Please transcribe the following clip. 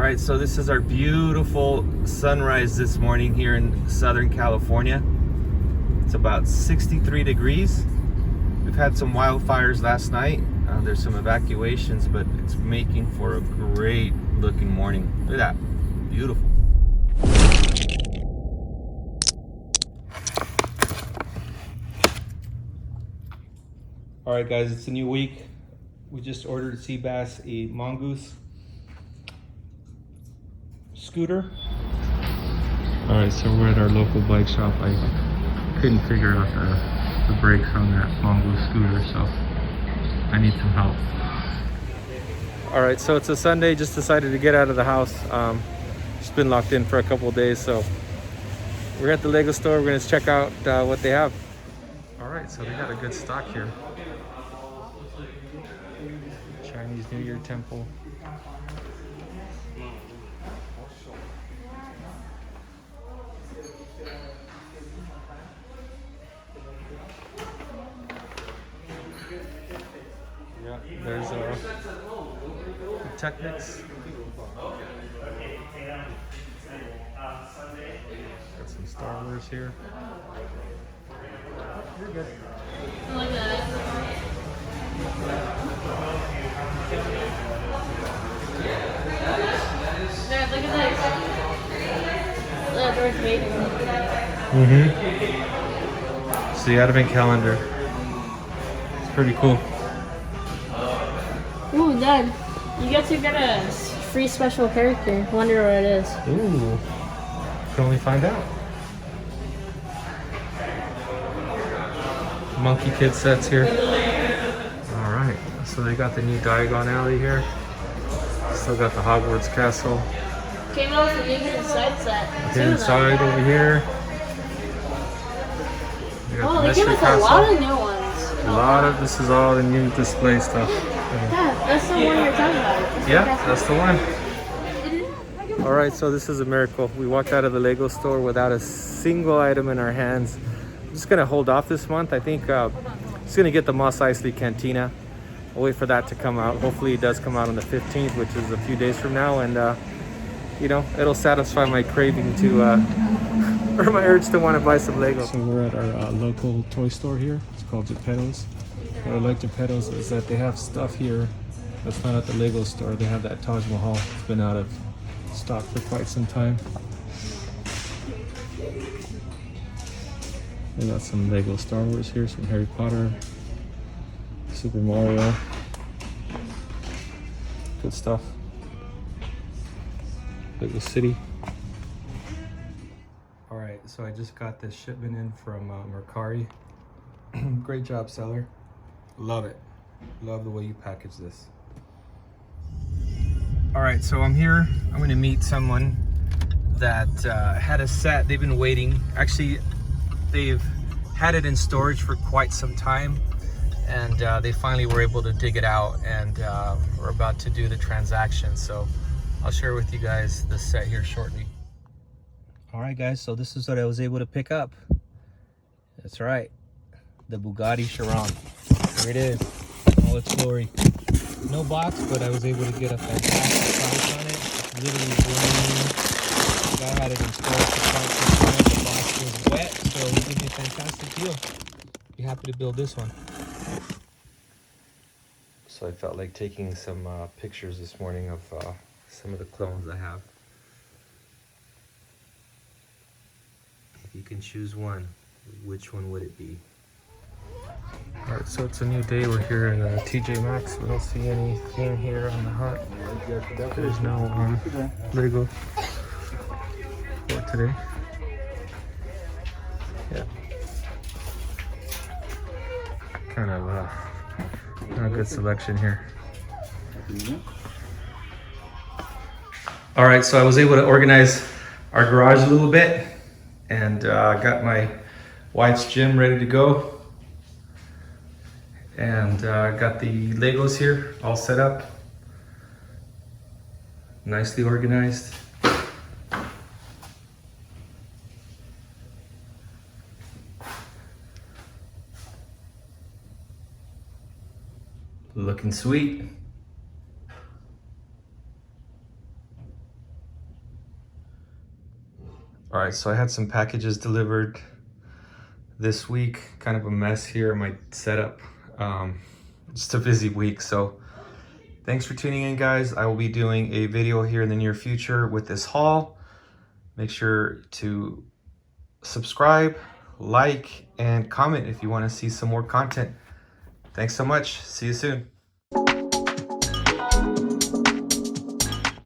right, so this is our beautiful sunrise this morning here in Southern California. It's about 63 degrees. We've had some wildfires last night. There's some evacuations, but it's making for a great looking morning. Look at that, beautiful. All right, guys, it's a new week. We just ordered sea bass a mongoose scooter. All right, so we're at our local bike shop. I couldn't figure out the brakes on that mongoose scooter, so I need some help. All right, so it's a Sunday. Just decided to get out of the house. Just been locked in for a couple of days, so we're at the Lego store. We're gonna check out what they have. All right, so they got a good stock here. Chinese New Year temple. Yeah, there's Technics. Got some Star Wars here. You're good. Look at that. Dad, look at that. Darth Vader. It's the Advent calendar. It's pretty cool. Ooh, Dad, you get to get a free special character. Wonder what it is. Ooh, can only find out. Monkey Kid sets here. All right, so they got the new Diagon Alley here. Still got the Hogwarts Castle. Came out with a new inside set. Inside over here. Oh, they came with a lot of new ones. This is all the new display stuff. Yeah, that's the one you're talking about. Yeah, that's the one. All right, so this is a miracle. We walked out of the Lego store without a single item in our hands. I'm just gonna hold off this month. I think just gonna get the Mos Eisley Cantina. I'll wait for that to come out. Hopefully it does come out on the 15th, which is a few days from now. And you know, it'll satisfy my craving to, or my urge to want to buy some Lego. So we're at our local toy store here. It's called Geppetto's. What I like Geppetto's is that they have stuff here that's not at the Lego store. They have that Taj Mahal. It's been out of stock for quite some time. They got some Lego Star Wars here, some Harry Potter, Super Mario. Good stuff. Lego City. All right, so I just got this shipment in from Mercari. Great job, seller. Love it. Love the way you package this. All right, so I'm here. I'm gonna meet someone that had a set. They've been waiting. Actually, they've had it in storage for quite some time, and they finally were able to dig it out, and we're about to do the transaction. So I'll share with you guys the set here shortly. All right, guys, so this is what I was able to pick up. That's right, the Bugatti Chiron. Here it is, all its glory. No box, but I was able to get a fantastic price on it. It's literally brand new. The guy had it in storage for quite some time. The box was wet, so he gave me a fantastic deal. Be happy to build this one. So I felt like taking some pictures this morning of some of the clones I have. If you can choose one, which one would it be? All right, so it's a new day. We're here in TJ Maxx. We don't see anything here on the hut. There's no Lego for today. Yeah. Kind of not a good selection here. All right, so I was able to organize our garage a little bit, and got my wife's gym ready to go. And got the Legos here all set up, nicely organized. Looking sweet. All right, so I had some packages delivered this week. Kind of a mess here in my setup. Just a busy week, so thanks for tuning in, guys. I will be doing a video here in the near future with this haul. Make sure to subscribe, like, and comment if you want to see some more content. Thanks so much. See you soon.